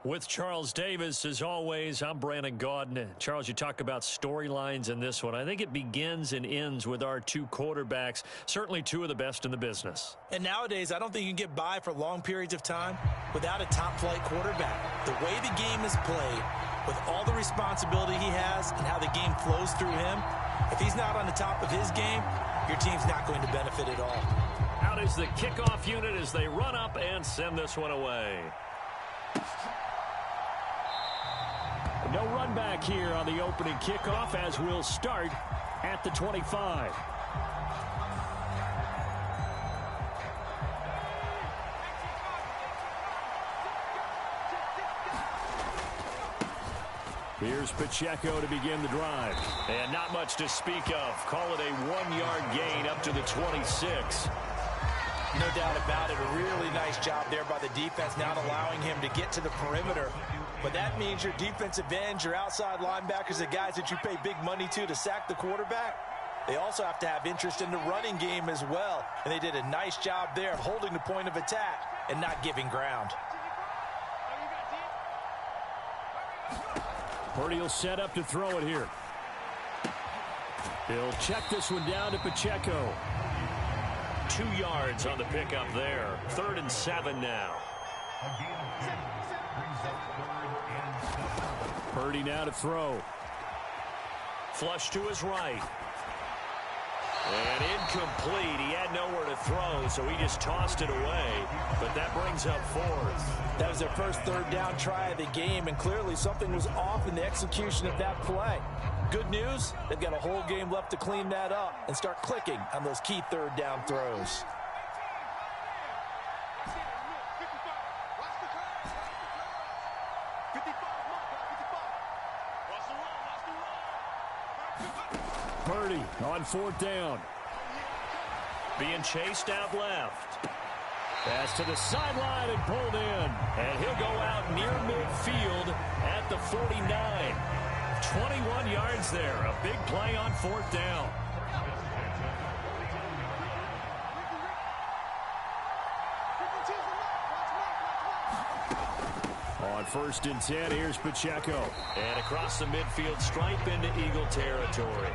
With Charles Davis, as always, I'm Brandon Gaudin. Charles, you talk about storylines in this one. I think it begins and ends with our two quarterbacks, certainly two of the best in the business. And nowadays, I don't think you can get by for long periods of time without a top-flight quarterback. The way the game is played, with all the responsibility he has and how the game flows through him, if he's not on the top of his game, your team's not going to benefit at all. Out is the kickoff unit as they run up and send this one away. No run back here on the opening kickoff as we'll start at the 25. Here's Pacheco to begin the drive. And not much to speak of. Call it a 1-yard gain up to the 26. No doubt about it. A really nice job there by the defense, not allowing him to get to the perimeter. But that means your defensive ends, your outside linebackers, the guys that you pay big money to sack the quarterback, they also have to have interest in the running game as well. And they did a nice job there of holding the point of attack and not giving ground. Purdy will set up to throw it here. He'll check this one down to Pacheco. 2 yards on the pickup there. 3rd and 7 now. Purdy now to throw. Flush to his right. And incomplete. He had nowhere to throw, so he just tossed it away. But that brings up 4th. That was their first 3rd down try of the game, and clearly something was off in the execution of that play. Good news, they've got a whole game left to clean that up and start clicking on those key 3rd down throws. Purdy on 4th down. Being chased out left. Pass to the sideline and pulled in. And he'll go out near midfield at the 49. 21 yards there. A big play on 4th down. On 1st and 10, here's Pacheco. And across the midfield stripe into Eagle territory.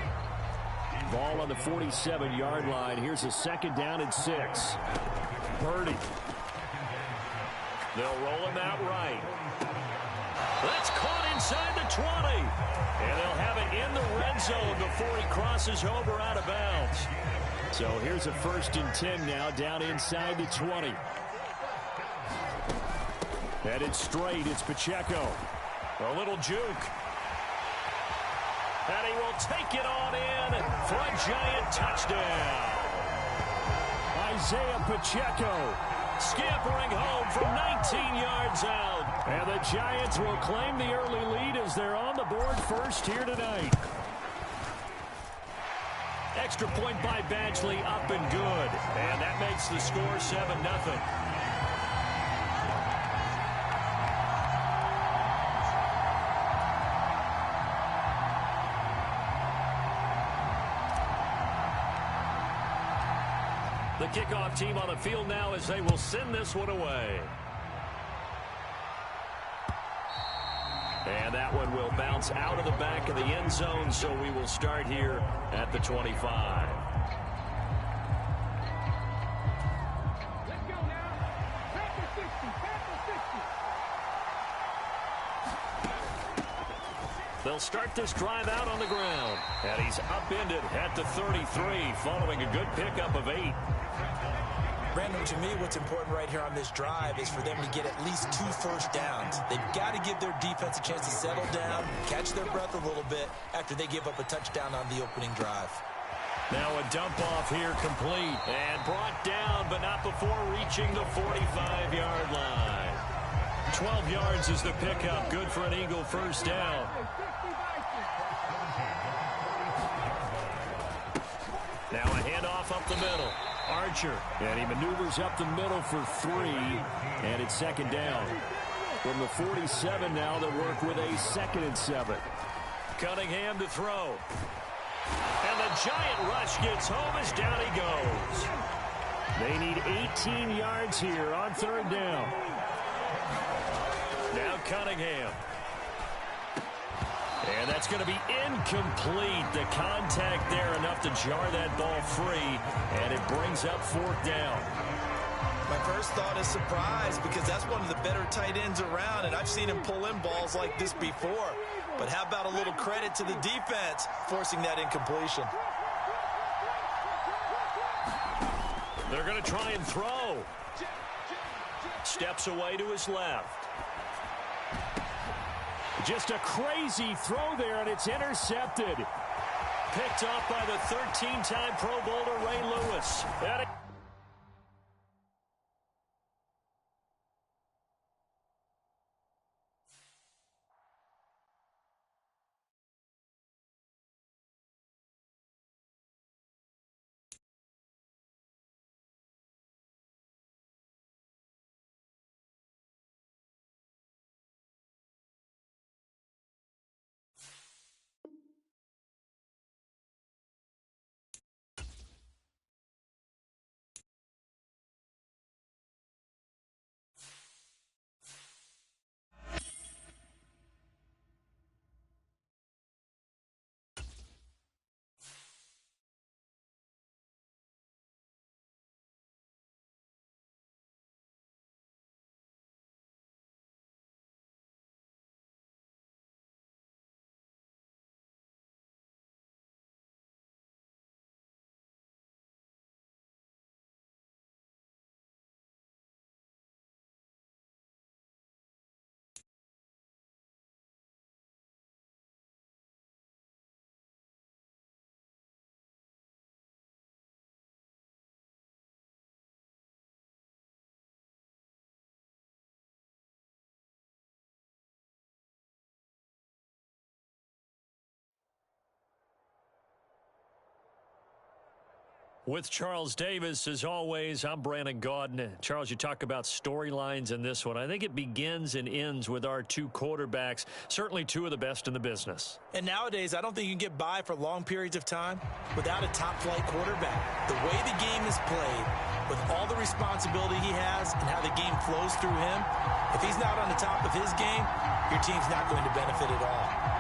Ball on the 47-yard line. Here's a 2nd down and 6. Purdy. They'll roll him out right. That's caught inside the 20. And they'll have it in the red zone before he crosses over out of bounds. So here's a 1st and 10 now down inside the 20. Headed straight, it's Pacheco. A little juke. And he will take it on in for a Giant touchdown. Isaiah Pacheco scampering home from 19 yards out. And the Giants will claim the early lead as they're on the board first here tonight. Extra point by Badgley up and good. And that makes the score 7-0. The kickoff team on the field now as they will send this one away. And that one will bounce out of the back of the end zone, so we will start here at the 25. Let's go now. Back to 60. Back to 60. They'll start this drive out on the ground. And he's upended at the 33 following a good pickup of 8. Brandon, to me, what's important right here on this drive is for them to get at least 2 first downs. They've got to give their defense a chance to settle down, catch their breath a little bit after they give up a touchdown on the opening drive. Now a dump off here complete and brought down, but not before reaching the 45-yard line. 12 yards is the pickup. Good for an Eagle first down. Now a handoff up the middle. Archer, and he maneuvers up the middle for 3, and it's 2nd down. From the 47 now, they'll work with a 2nd and 7. Cunningham to throw. And the Giant rush gets home as down he goes. They need 18 yards here on 3rd down. Now Cunningham. And that's going to be incomplete. The contact there enough to jar that ball free, and it brings up 4th down. My first thought is surprise because that's one of the better tight ends around, and I've seen him pull in balls like this before. But how about a little credit to the defense forcing that incompletion? They're going to try and throw. Steps away to his left. Just a crazy throw there, and it's intercepted. Picked off by the 13-time Pro Bowler Ray Lewis. With Charles Davis, as always, I'm Brandon Gaudin. Charles, you talk about storylines in this one. I think it begins and ends with our 2 quarterbacks, certainly 2 of the best in the business. And nowadays, I don't think you can get by for long periods of time without a top-flight quarterback. The way the game is played, with all the responsibility he has and how the game flows through him, if he's not on the top of his game, your team's not going to benefit at all.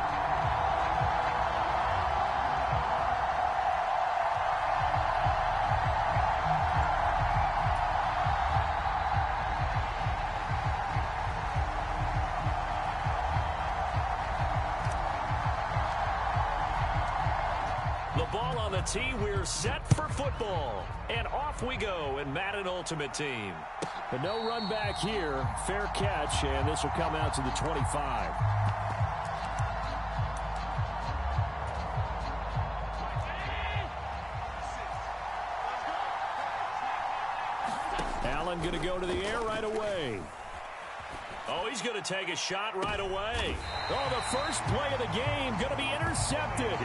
Tee, we're set for football, and off we go in Madden Ultimate Team. But no run back here, fair catch, and this will come out to the 25. Allen going to go to the air right away. Oh, he's going to take a shot right away. Oh, the first play of the game going to be intercepted.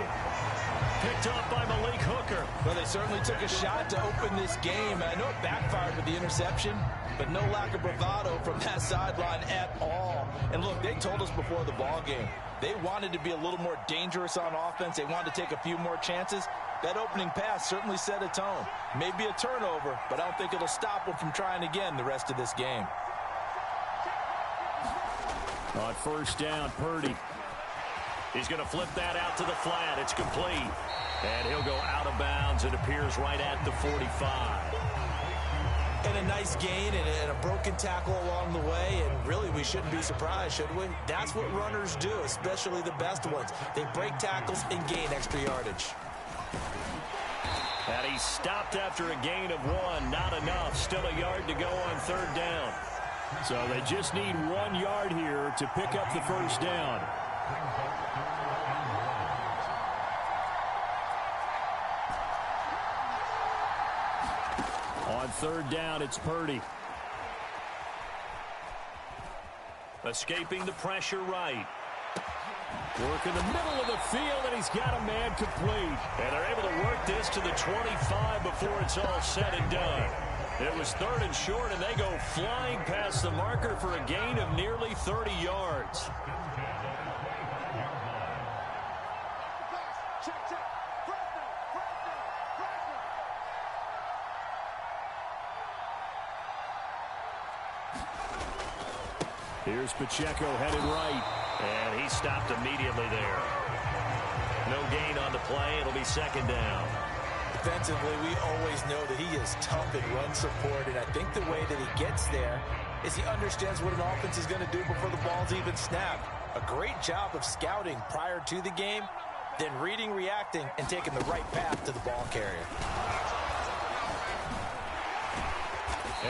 Picked off by Malik Hooker. Well, they certainly took a shot to open this game. I know it backfired with the interception, but no lack of bravado from that sideline at all. And look, they told us before the ball game, they wanted to be a little more dangerous on offense. They wanted to take a few more chances. That opening pass certainly set a tone. Maybe a turnover, but I don't think it'll stop them from trying again the rest of this game. On first down, Purdy. He's going to flip that out to the flat. It's complete. And he'll go out of bounds. It appears right at the 45. And a nice gain and a broken tackle along the way. And really, we shouldn't be surprised, should we? That's what runners do, especially the best ones. They break tackles and gain extra yardage. And he stopped after a gain of 1. Not enough. Still a yard to go on third down. So they just need 1 yard here to pick up the first down. On third down, it's Purdy. Escaping the pressure right. Work in the middle of the field, and he's got a man complete. And they're able to work this to the 25 before it's all said and done. It was 3rd and short, and they go flying past the marker for a gain of nearly 30 yards. Here's Pacheco headed right. And he stopped immediately there. No gain on the play. It'll be second down. Defensively, we always know that he is tough in run support, and I think the way that he gets there is he understands what an offense is going to do before the ball's even snapped. A great job of scouting prior to the game, then reading, reacting, and taking the right path to the ball carrier.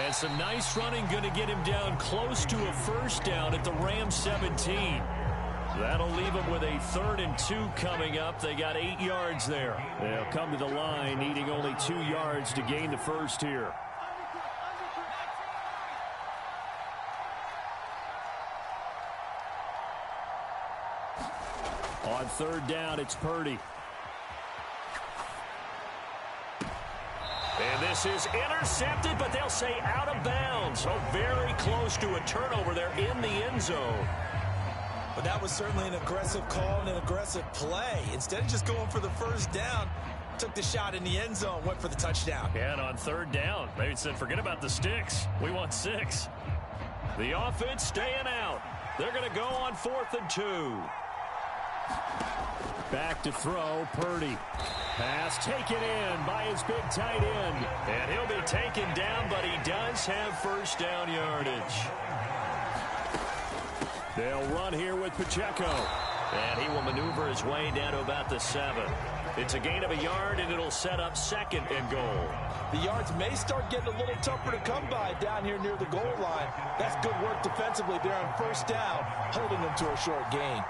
And some nice running, going to get him down close to a first down at the Rams 17. That'll leave them with a 3rd and 2 coming up. They got 8 yards there. They'll come to the line needing only 2 yards to gain the first here. On 3rd down, it's Purdy. And this is intercepted, but they'll say out of bounds. Oh, very close to a turnover there in the end zone. But that was certainly an aggressive call and an aggressive play. Instead of just going for the first down, took the shot in the end zone, went for the touchdown. And on 3rd down, they said, forget about the sticks. We want 6. The offense staying out. They're going to go on 4th and 2. Back to throw, Purdy. Pass taken in by his big tight end. And he'll be taken down, but he does have first down yardage. They'll run here with Pacheco. And he will maneuver his way down to about the 7. It's a gain of a yard, and it'll set up 2nd and goal. The yards may start getting a little tougher to come by down here near the goal line. That's good work defensively there on first down, holding them to a short gain.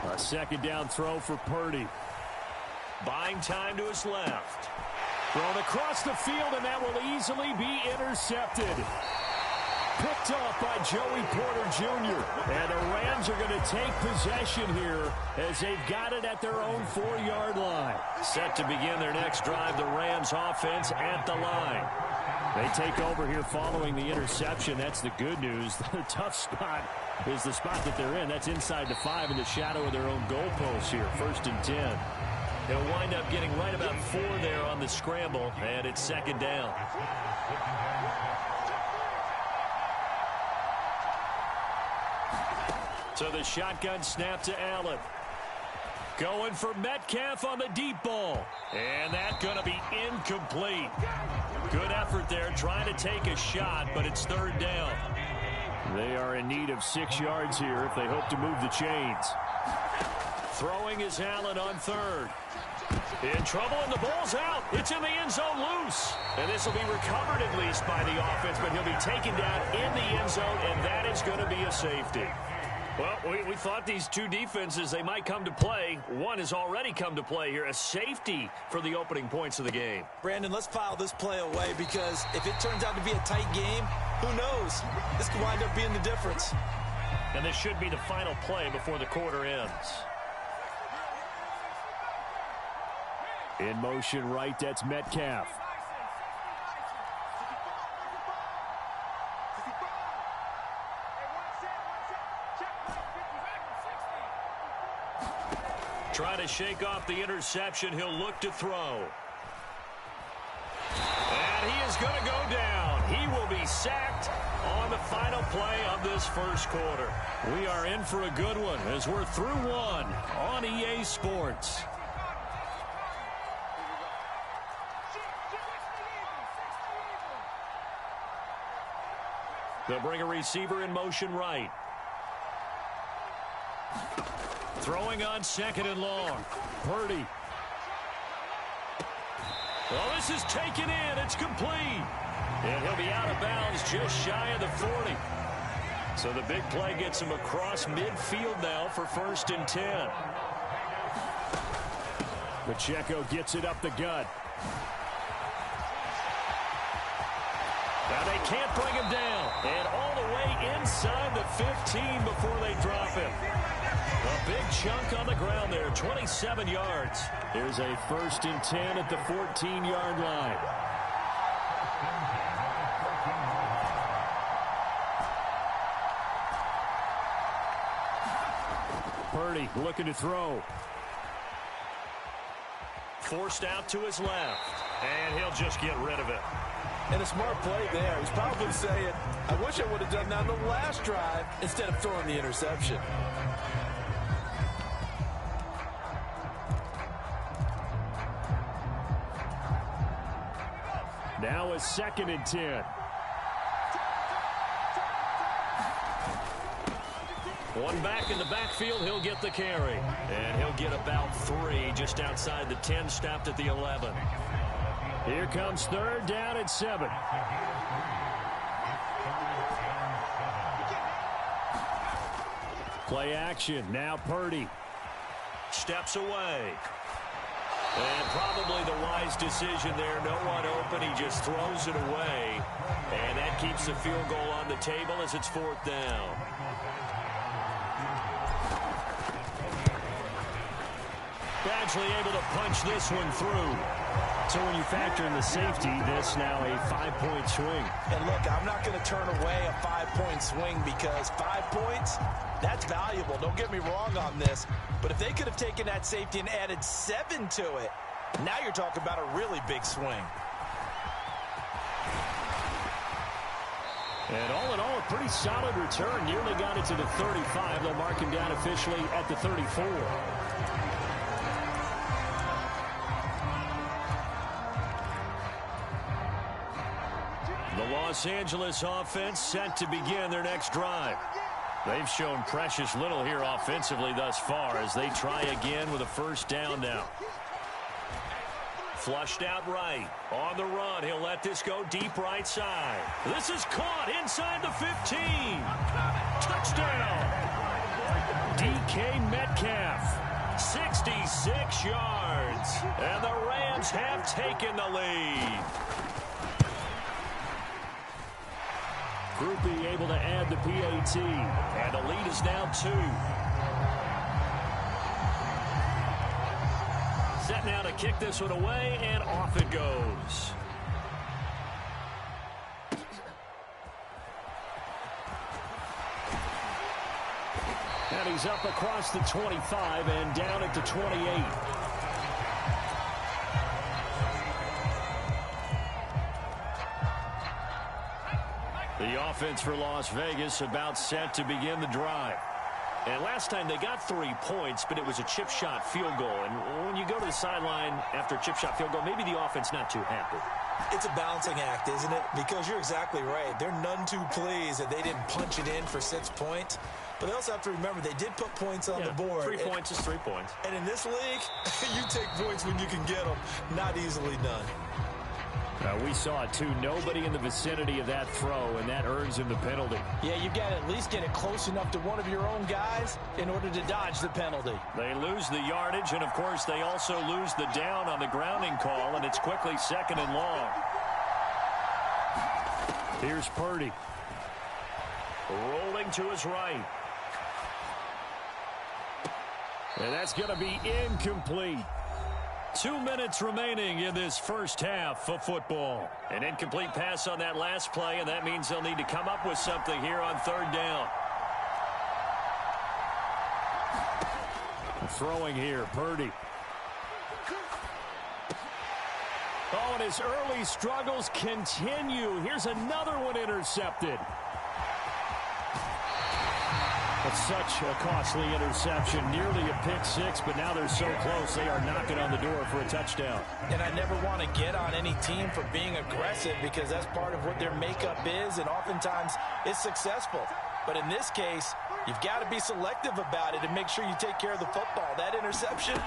A 2nd down throw for Purdy. Buying time to his left. Thrown across the field, and that will easily be intercepted. Picked off by Joey Porter Jr. And the Rams are going to take possession here as they've got it at their own 4-yard line. Set to begin their next drive, the Rams offense at the line. They take over here following the interception. That's the good news. The tough spot is the spot that they're in. That's inside the 5 in the shadow of their own goalpost here. 1st and 10. They'll wind up getting right about 4 there on the scramble, and it's 2nd down. So the shotgun snap to Allen. Going for Metcalf on the deep ball. And that's going to be incomplete. Good effort there trying to take a shot, but it's 3rd down. They are in need of 6 yards here if they hope to move the chains. Throwing is Allen on 3rd. In trouble, and the ball's out. It's in the end zone loose. And this will be recovered at least by the offense, but he'll be taken down in the end zone, and that is going to be a safety. Well, we thought these two defenses, they might come to play. One has already come to play here, a safety for the opening points of the game. Brandon, let's file this play away because if it turns out to be a tight game, who knows? This could wind up being the difference. And this should be the final play before the quarter ends. In motion right, that's Metcalf. Trying to shake off the interception. He'll look to throw. And he is going to go down. He will be sacked on the final play of this first quarter. We are in for a good one as we're through one on EA Sports. They'll bring a receiver in motion right. Throwing on 2nd and long. Purdy. Well, this is taken in. It's complete. And he'll be out of bounds just shy of the 40. So the big play gets him across midfield now for 1st and 10. Pacheco gets it up the gut. Now they can't bring him down. And all the way inside the 15 before they drop him. A big chunk on the ground there, 27 yards. Here's a 1st and 10 at the 14-yard line. Purdy looking to throw. Forced out to his left. And he'll just get rid of it. And a smart play there. He's probably saying, I wish I would have done that on the last drive instead of throwing the interception. Now a 2nd and 10. One back in the backfield, he'll get the carry. And he'll get about 3 just outside the 10, stopped at the 11. Here comes 3rd down and 7. Play action. Now Purdy. Steps away. And probably the wise decision there. No one open. He just throws it away. And that keeps the field goal on the table as it's 4th down. Badgley able to punch this one through. So when you factor in the safety, this now a 5-point swing. And look, I'm not going to turn away a 5-point swing because 5 points, that's valuable. Don't get me wrong on this. But if they could have taken that safety and added 7 to it, now you're talking about a really big swing. And all in all, a pretty solid return. Nearly got it to the 35. They'll mark him down officially at the 34. The Los Angeles offense set to begin their next drive. They've shown precious little here offensively thus far as they try again with a 1st down now. Flushed out right. On the run, he'll let this go deep right side. This is caught inside the 15. Touchdown. DK Metcalf. 66 yards. And the Rams have taken the lead. Grupe able to add the PAT. And the lead is now 2. Set now to kick this one away, and off it goes. And he's up across the 25 and down at the 28. The offense for Las Vegas about set to begin the drive. And last time they got 3 points, but it was a chip shot field goal. And when you go to the sideline after a chip shot field goal, maybe the offense not too happy. It's a balancing act, isn't it? Because you're exactly right. They're none too pleased that they didn't punch it in for 6 points. But they also have to remember they did put points on the board. 3 points is 3 points. And in this league, you take points when you can get them. Not easily done. We saw it, too. Nobody in the vicinity of that throw, and that earns him the penalty. Yeah, you've got to at least get it close enough to one of your own guys in order to dodge the penalty. They lose the yardage, and, of course, they also lose the down on the grounding call, and it's quickly 2nd and long. Here's Purdy. Rolling to his right. And that's going to be incomplete. 2 minutes remaining in this 1st half of football. An incomplete pass on that last play, and that means they'll need to come up with something here on 3rd down. Throwing here, Purdy. Oh, and his early struggles continue. Here's another one intercepted. It's such a costly interception, nearly a pick 6, but now they're so close they are knocking on the door for a touchdown. And I never want to get on any team for being aggressive because that's part of what their makeup is, and oftentimes it's successful. But in this case, you've got to be selective about it and make sure you take care of the football. That interception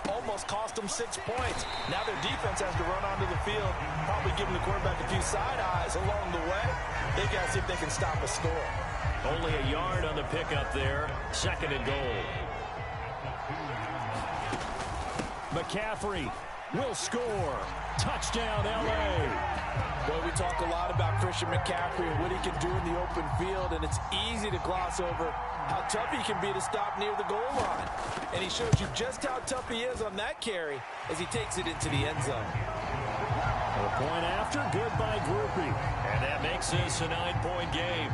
almost cost them 6 points. Now their defense has to run onto the field, probably giving the quarterback a few side eyes along the way. They've got to see if they can stop a score. Only a yard on the pickup there. 2nd and goal. McCaffrey will score. Touchdown, L.A. Boy, we talk a lot about Christian McCaffrey and what he can do in the open field, and it's easy to gloss over how tough he can be to stop near the goal line. And he shows you just how tough he is on that carry as he takes it into the end zone. A point after, good by Grupe. And that makes this a 9-point game.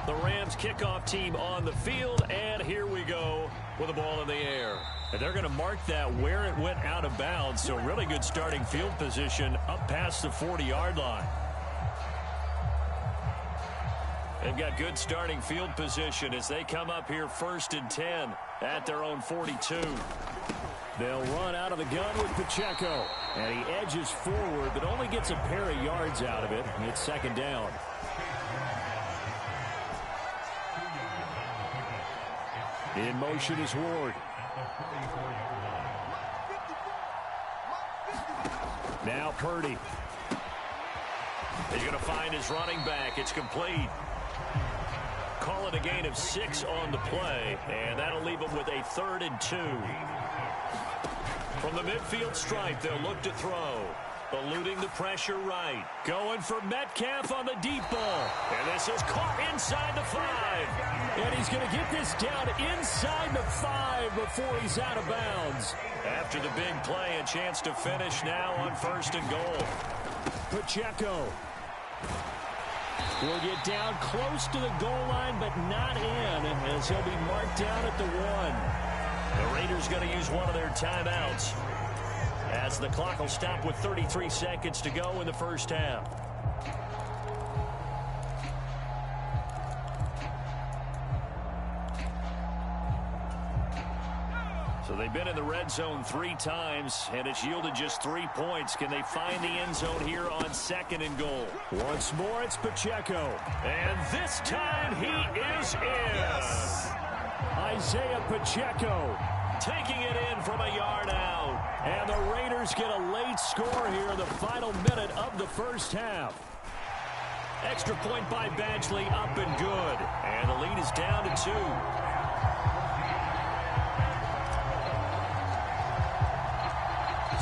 The Rams kickoff team on the field, and here we go with the ball in the air. And they're going to mark that where it went out of bounds. So really good starting field position up past the 40-yard line. They've got good starting field position as they come up here 1st and 10 at their own 42. They'll run out of the gun with Pacheco. And he edges forward, but only gets a pair of yards out of it. And it's 2nd down. In motion is Ward. Now Purdy. He's going to find his running back. It's complete. Call it a gain of 6 on the play, and that'll leave them with a 3rd and 2. From the midfield stripe, they'll look to throw. Eluding the pressure right. Going for Metcalf on the deep ball. And this is caught inside the 5. And he's going to get this down inside the 5 before he's out of bounds. After the big play, a chance to finish now on 1st and goal. Pacheco will get down close to the goal line, but not in, as he'll be marked down at the 1. The Raiders going to use one of their timeouts, as the clock will stop with 33 seconds to go in the first half. So they've been in the red zone 3 times, and it's yielded just 3 points. Can they find the end zone here on 2nd and goal? Once more, it's Pacheco. And this time he is in. Yes. Isaiah Pacheco taking it in from a yard out. And the Raiders get a late score here in the final minute of the first half. Extra point by Badgley, up and good. And the lead is down to 2.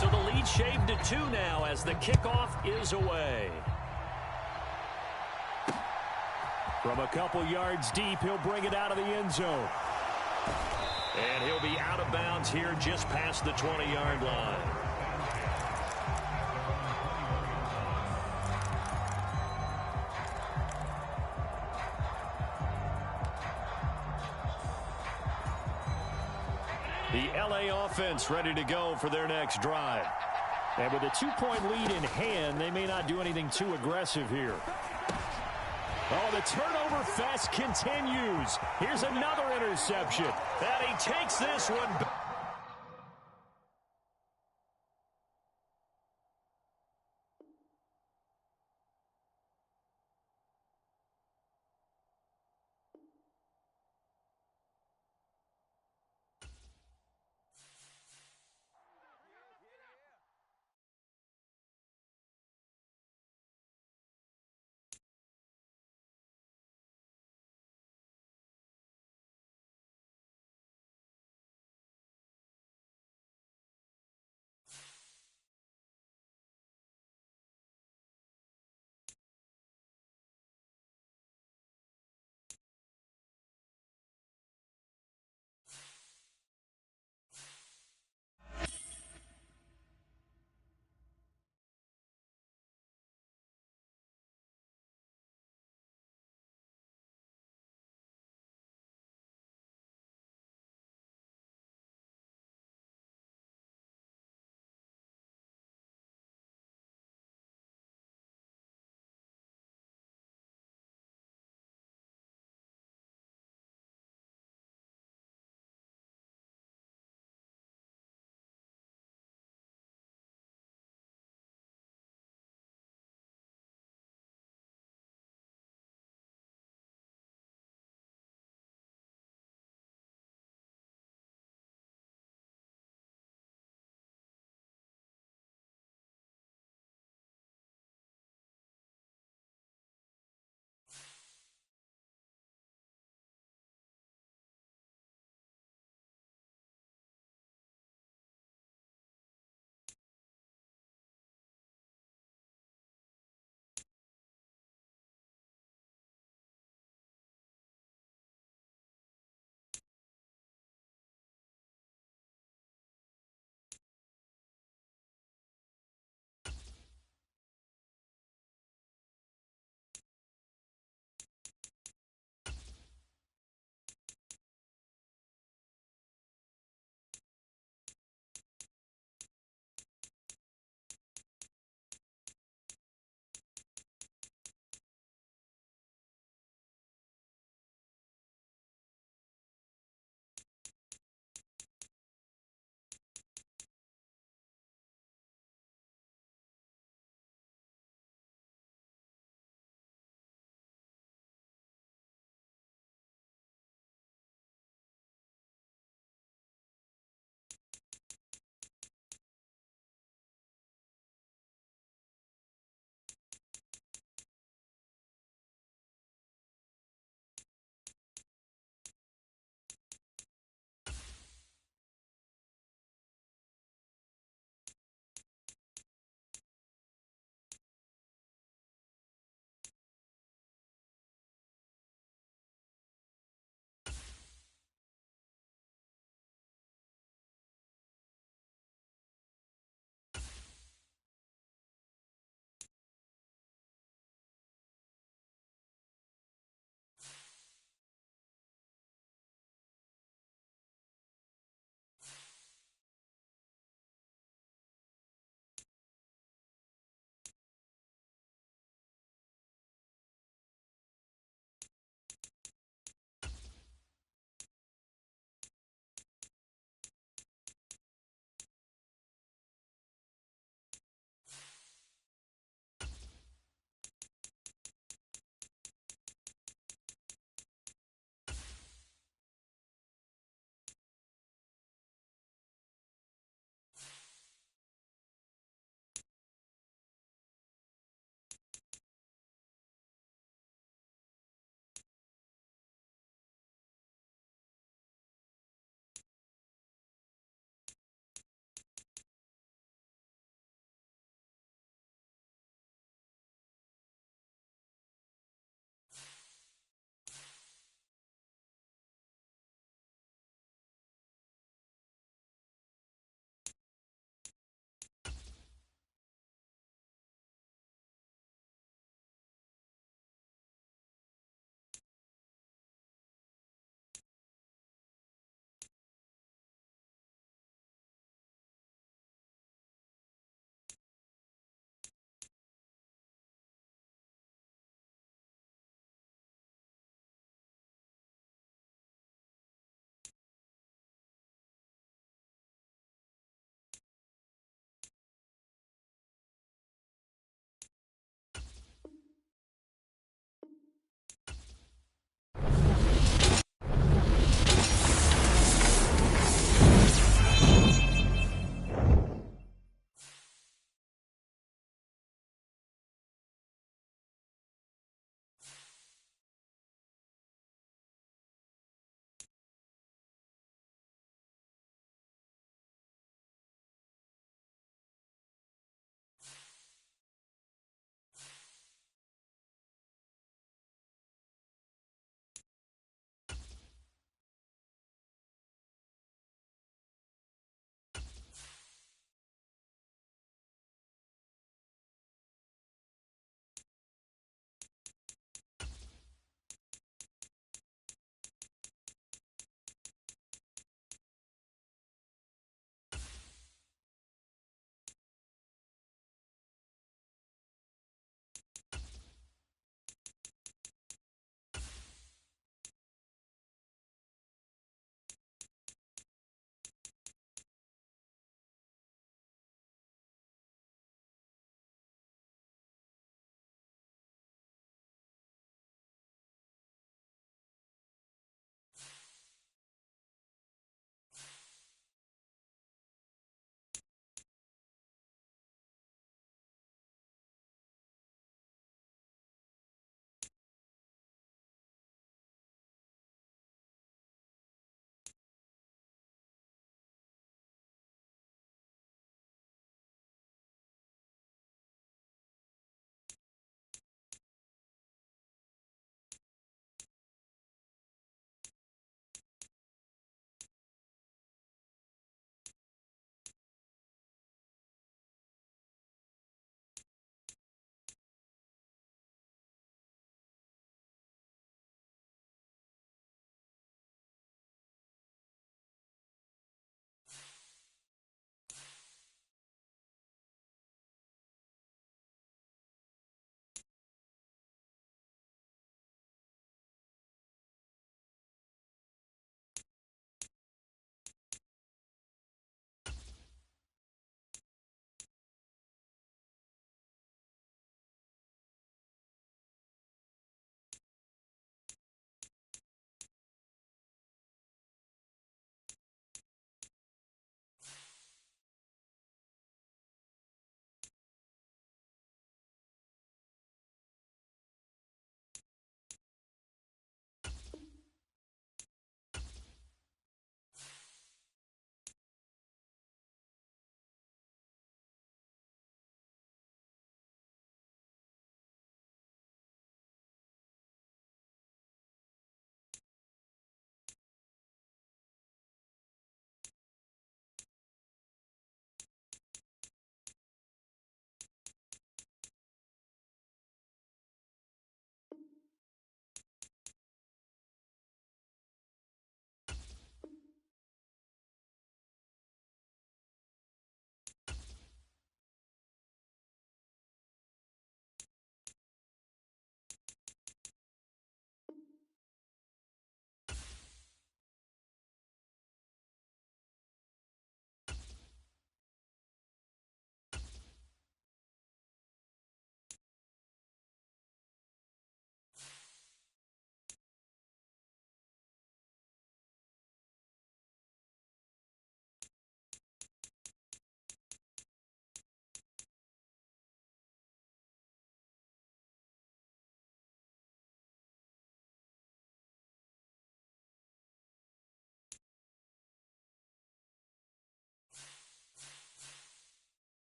So the lead shaved to 2 now as the kickoff is away. From a couple yards deep, he'll bring it out of the end zone. And he'll be out of bounds here just past the 20-yard line. The LA offense ready to go for their next drive. And with a 2-point lead in hand, they may not do anything too aggressive here. Oh, the turnover fest continues. Here's another interception. And he takes this one back.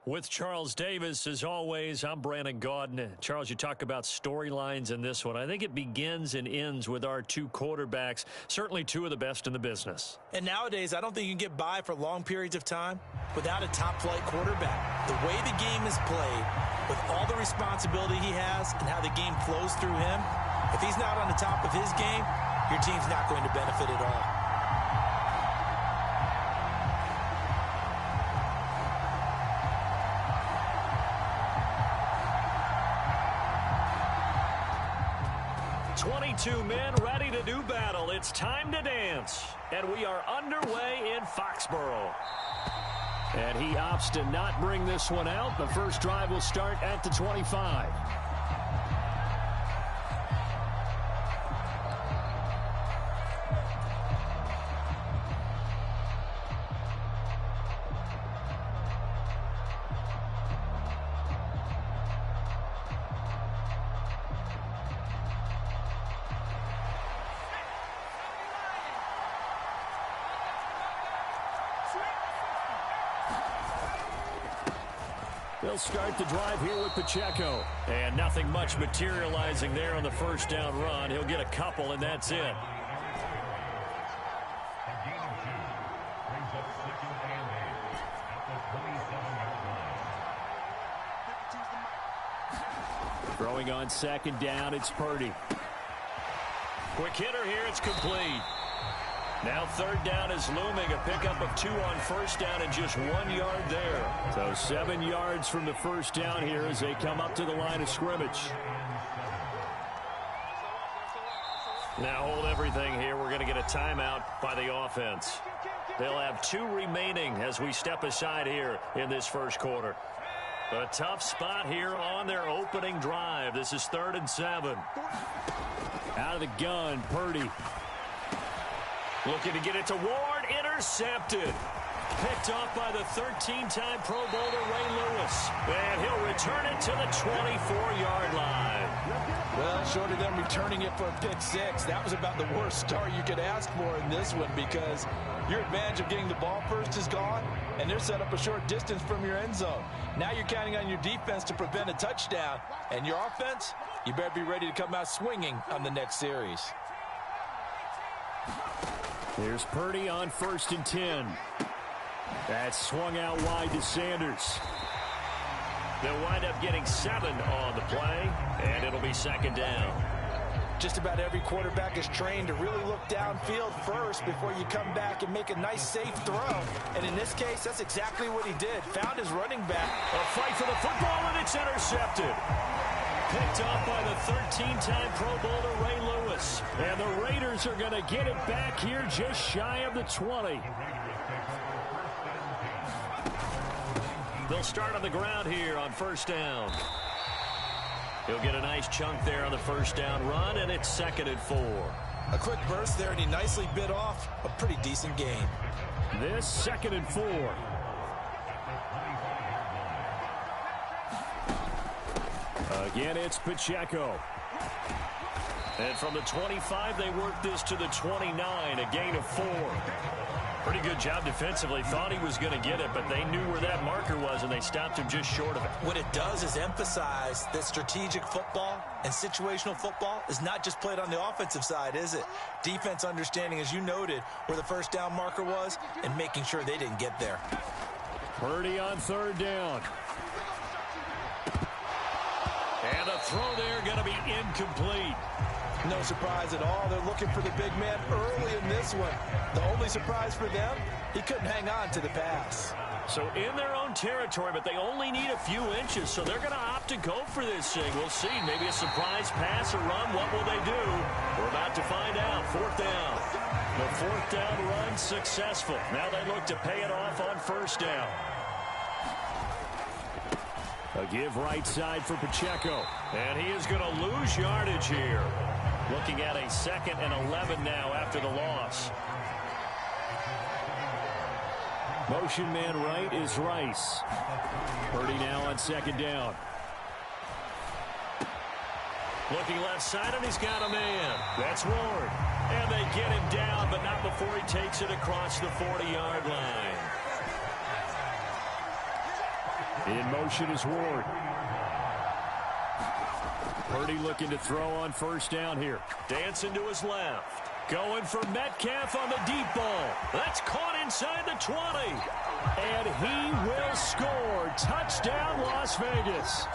With Charles Davis, as always, I'm Brandon Gaudin. Charles, you talk about storylines in this one. I think it begins and ends with our two quarterbacks, certainly two of the best in the business. And nowadays, I don't think you can get by for long periods of time without a top-flight quarterback. The way the game is played, with all the responsibility he has and how the game flows through him, if he's not on the top of his game, your team's not going to benefit at all. Two men ready to do battle. It's time to dance. And we are underway in Foxborough. And he opts to not bring this one out. The first drive will start at the 25. They'll start the drive here with Pacheco. And nothing much materializing there on the first down run. He'll get a couple, and that's it. Throwing on second down, it's Purdy. Quick hitter here, it's complete. Now third down is looming, a pickup of 2 on first down and just 1 yard there. So 7 yards from the first down here as they come up to the line of scrimmage. Now hold everything here. We're going to get a timeout by the offense. They'll have 2 remaining as we step aside here in this first quarter. A tough spot here on their opening drive. This is 3rd and 7. Out of the gun, Purdy. Looking to get it to Ward, intercepted. Picked off by the 13-time Pro Bowler Ray Lewis. And he'll return it to the 24-yard line. Well, short of them returning it for a pick 6, that was about the worst start you could ask for in this one because your advantage of getting the ball first is gone, and they're set up a short distance from your end zone. Now you're counting on your defense to prevent a touchdown, and your offense, you better be ready to come out swinging on the next series. Here's Purdy on 1st and 10. That's swung out wide to Sanders. They'll wind up getting 7 on the play, and it'll be 2nd down. Just about every quarterback is trained to really look downfield first before you come back and make a nice, safe throw. And in this case, that's exactly what he did. Found his running back. A fight for the football, and it's intercepted. Picked off by the 13-time Pro Bowler Ray Lewis. And the Raiders are going to get it back here just shy of the 20. They'll start on the ground here on 1st down. He'll get a nice chunk there on the 1st down run, and it's 2nd and 4. A quick burst there, and he nicely bit off a pretty decent gain. This 2nd and 4. Again, it's Pacheco. And from the 25, they work this to the 29, a gain of 4. Pretty good job defensively. Thought he was going to get it, but they knew where that marker was, and they stopped him just short of it. What it does is emphasize that strategic football and situational football is not just played on the offensive side, is it? Defense understanding, as you noted, where the 1st down marker was and making sure they didn't get there. Purdy on 3rd down. And the throw there going to be incomplete. No surprise at all. They're looking for the big man early in this one. The only surprise for them, he couldn't hang on to the pass. So in their own territory, but they only need a few inches, so they're going to opt to go for this thing. We'll see. Maybe a surprise pass or run. What will they do? We're about to find out. 4th down. The 4th down run successful. Now they look to pay it off on 1st down. A give right side for Pacheco. And he is going to lose yardage here. Looking at a 2nd and 11 now after the loss. Motion man right is Rice. Purdy now on 2nd down. Looking left side, and he's got a man. That's Ward. And they get him down, but not before he takes it across the 40-yard line. In motion is Ward. Purdy looking to throw on first down here. Dancing to his left. Going for Metcalf on the deep ball. That's caught inside the 20. And he will score. Touchdown, Las Vegas.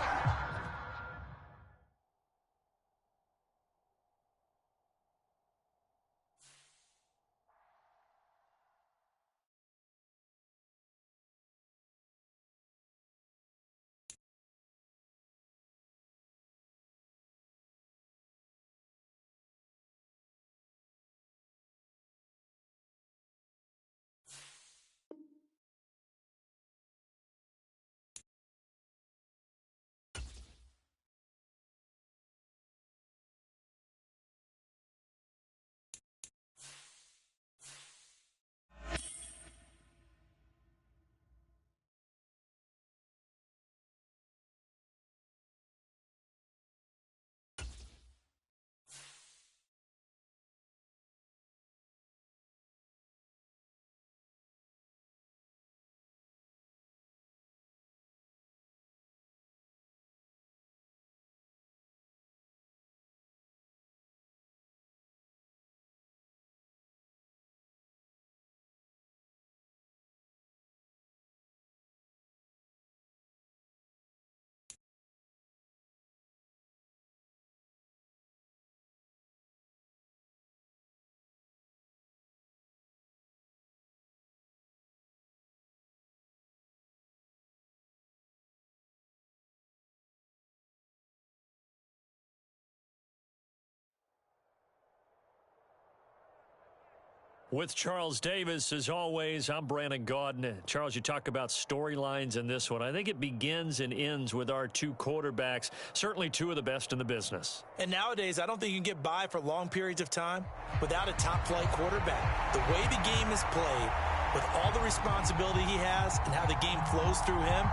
With Charles Davis, as always, I'm Brandon Gaudin. Charles, you talk about storylines in this one. I think it begins and ends with our two quarterbacks, certainly two of the best in the business. And nowadays, I don't think you can get by for long periods of time without a top-flight quarterback. The way the game is played, with all the responsibility he has and how the game flows through him,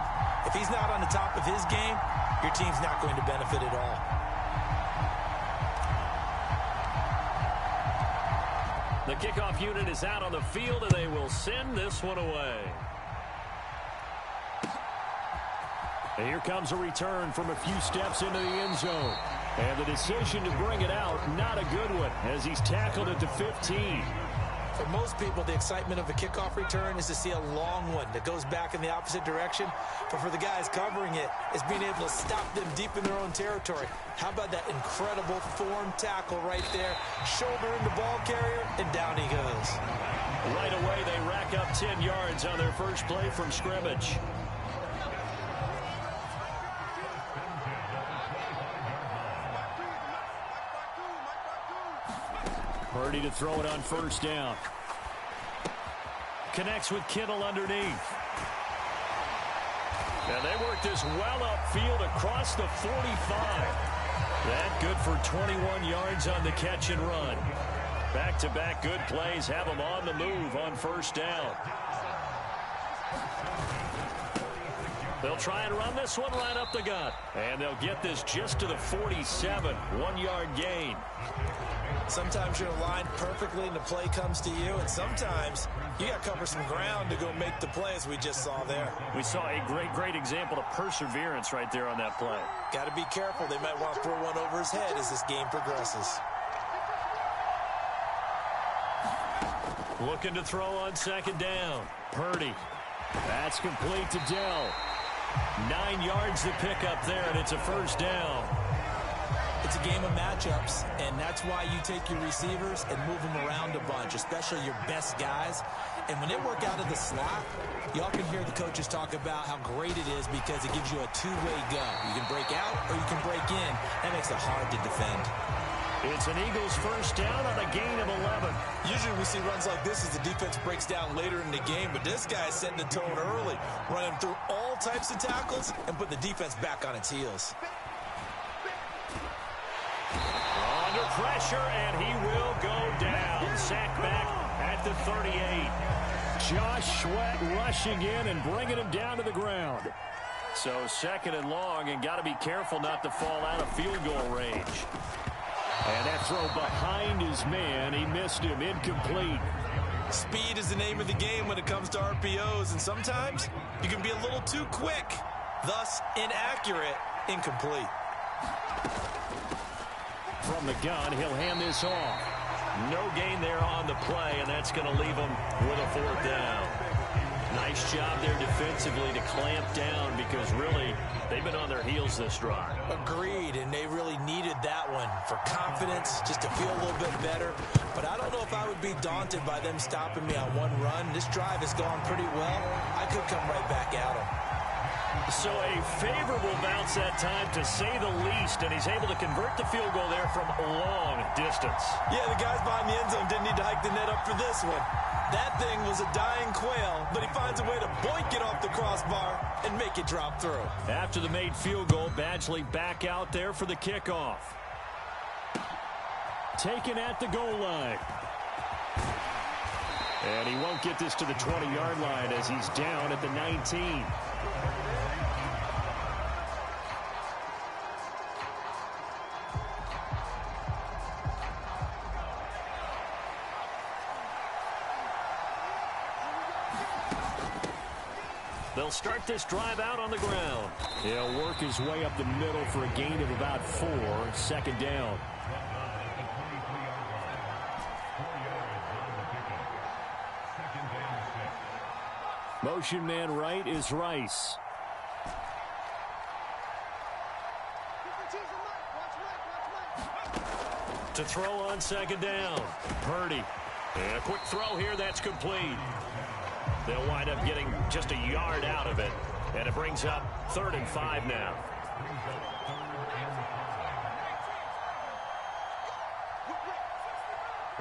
if he's not on the top of his game, your team's not going to benefit at all. The kickoff unit is out on the field, and they will send this one away. And here comes a return from a few steps into the end zone. And the decision to bring it out, not a good one, as he's tackled at the 15. For most people, the excitement of a kickoff return is to see a long one that goes back in the opposite direction. But for the guys covering it, it's being able to stop them deep in their own territory. How about that incredible form tackle right there? Shoulder in the ball carrier, and down he goes. Right away, they rack up 10 yards on their first play from scrimmage. Purdy to throw it on first down. Connects with Kittle underneath. And they work this well upfield across the 45. That good for 21 yards on the catch and run. Back-to-back good plays have them on the move on first down. They'll try and run this one right up the gut. And they'll get this just to the 47. 1-yard gain. Sometimes you're aligned perfectly and the play comes to you, and sometimes you got to cover some ground to go make the play, as we just saw there. We saw a great example of perseverance right there on that play. Got to be careful. They might want to throw one over his head as this game progresses. Looking to throw on second down. Purdy. That's complete to Dell. 9 yards to pick up there, and it's a first down. It's a game of matchups, and that's why you take your receivers and move them around a bunch, especially your best guys. And when they work out of the slot, y'all can hear the coaches talk about how great it is because it gives you a two-way go. You can break out or you can break in. That makes it hard to defend. It's an Eagles first down on a gain of 11. Usually we see runs like this as the defense breaks down later in the game, but this guy's setting the tone early, running through all types of tackles and put the defense back on its heels. Under pressure, and he will go down. Sack back at the 38. Josh Sweat rushing in and bringing him down to the ground. So second and long, and got to be careful not to fall out of field goal range. And that throw behind his man, he missed him, incomplete. Speed is the name of the game when it comes to RPOs, and sometimes you can be a little too quick Thus, inaccurate, incomplete. From the gun, he'll hand this off. No gain there on the play, and that's going to leave them with a 4th down. Nice job there defensively to clamp down because really they've been on their heels this drive. Agreed, and they really needed that one for confidence, just to feel a little bit better. But I don't know if I would be daunted by them stopping me on one run. This drive has gone pretty well. I could come right back at them. So a favorable bounce that time, to say the least, and he's able to convert the field goal there from a long distance. Yeah, the guys behind the end zone didn't need to hike the net up for this one. That thing was a dying quail, but he finds a way to boink it off the crossbar and make it drop through. After the made field goal, Badgley back out there for the kickoff. Taken at the goal line. And he won't get this to the 20-yard line as he's down at the 19. They'll start this drive out on the ground. He'll work his way up the middle for a gain of about 4. 2nd down. Motion man right is Rice. To throw on 2nd down. Purdy. And a quick throw here that's complete. They'll wind up getting just a yard out of it. And it brings up 3rd and 5 now.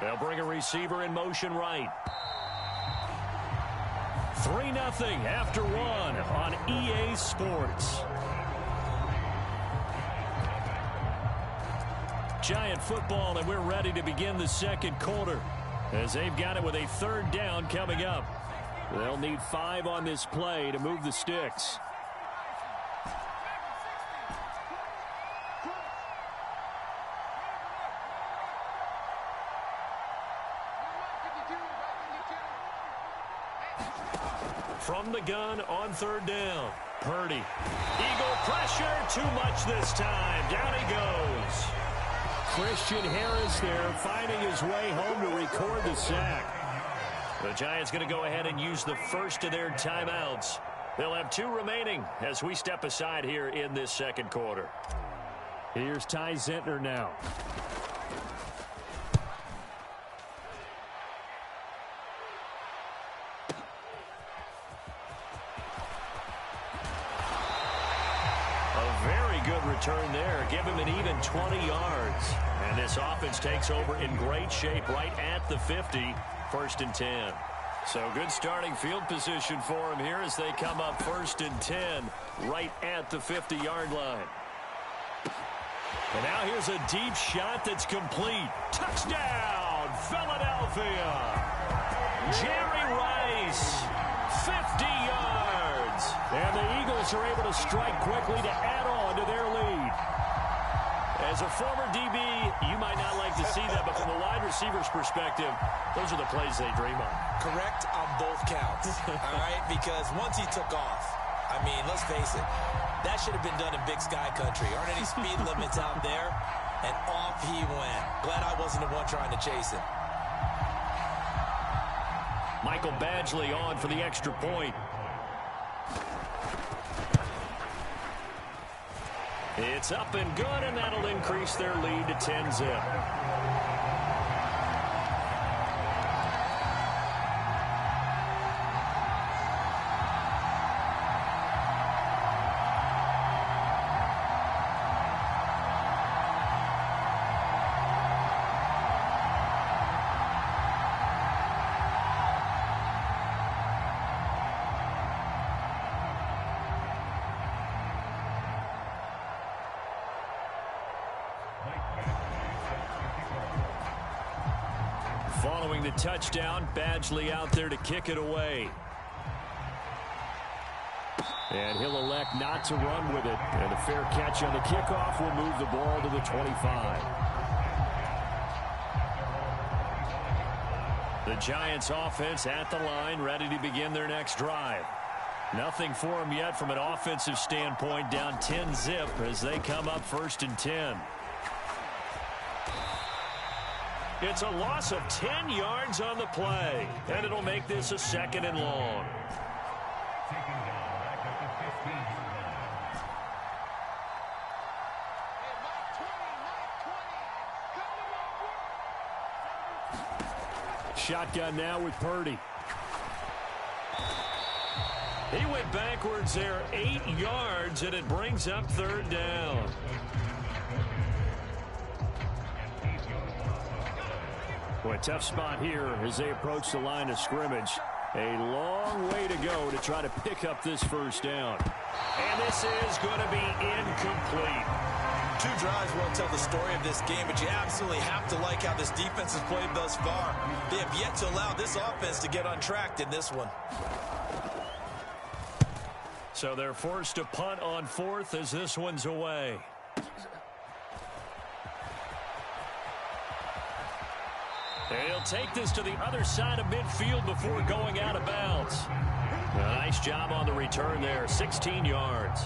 They'll bring a receiver in motion right. 3-0 after 1 on EA Sports. Giant football, and we're ready to begin the 2nd quarter as they've got it with a 3rd down coming up. They'll need 5 on this play to move the sticks. From the gun on 3rd down. Purdy. Eagle pressure. Too much this time. Down he goes. Christian Harris there finding his way home to record the sack. The Giants going to go ahead and use the first of their timeouts. They'll have 2 remaining as we step aside here in this 2nd quarter. Here's Ty Zentner now. A very good return there. Give him an even 20 yards. And this offense takes over in great shape right at the 50. 1st and 10. So good starting field position for him here as they come up 1st and 10 right at the 50-yard line. And now here's a deep shot that's complete. Touchdown, Philadelphia. Jerry Rice, 50 yards. And the Eagles are able to strike quickly to add on to their lead. As a former DB, you might not like to see that, but from a wide receiver's perspective, those are the plays they dream of. Correct on both counts, all right? Because once he took off, I mean, let's face it, that should have been done in Big Sky Country. Aren't any speed limits out there? And off he went. Glad I wasn't the one trying to chase him. Michael Badgley on for the extra point. It's up and good, and that'll increase their lead to 10-zip. Following the touchdown, Badgley out there to kick it away. And he'll elect not to run with it. And a fair catch on the kickoff will move the ball to the 25. The Giants offense at the line, ready to begin their next drive. Nothing for them yet from an offensive standpoint, down 10-zip as they come up 1st and 10. It's a loss of 10 yards on the play, and it'll make this a 2nd and long. Shotgun now with Purdy. He went backwards there 8 yards, and it brings up 3rd down. Boy, tough spot here as they approach the line of scrimmage. A long way to go to try to pick up this 1st down. And this is going to be incomplete. 2 drives won't tell the story of this game, but you absolutely have to like how this defense has played thus far. They have yet to allow this offense to get untracked in this one. So they're forced to punt on 4th as this one's away. And he'll take this to the other side of midfield before going out of bounds. A nice job on the return there, 16 yards.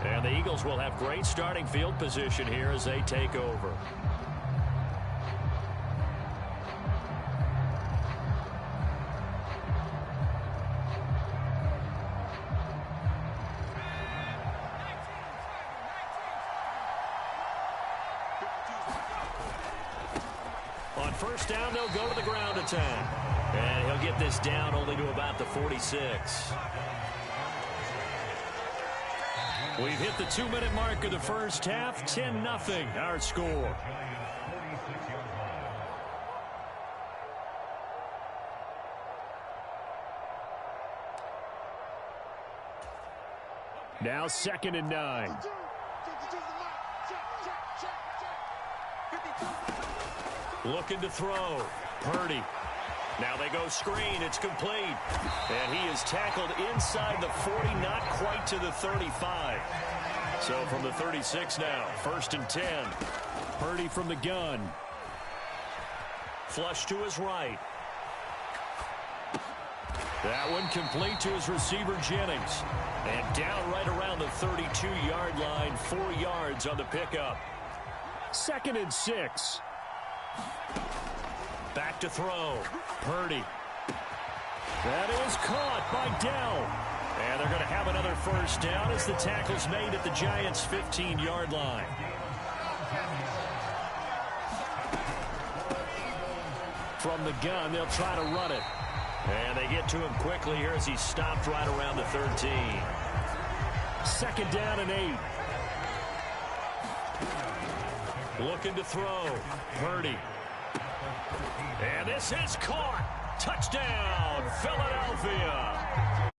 And the Eagles will have great starting field position here as they take over. On 1st down, they'll go to the ground attack. And he'll get this down only to about the 46. We've hit the 2-minute mark of the 1st half. 10-0 our score. Now 2nd and 9. Looking to throw. Purdy. Now they go screen. It's complete. And he is tackled inside the 40, not quite to the 35. So from the 36 now, 1st and 10. Purdy from the gun. Flush to his right. That one complete to his receiver, Jennings. And down right around the 32-yard line, 4 yards on the pickup. 2nd and 6. Back to throw. Purdy. That is caught by Dell. And they're going to have another 1st down as the tackle's made at the Giants' 15-yard line. From the gun, they'll try to run it. And they get to him quickly here as he's stopped right around the 13. 2nd down and 8. Looking to throw. Purdy. And this is caught. Touchdown, Philadelphia.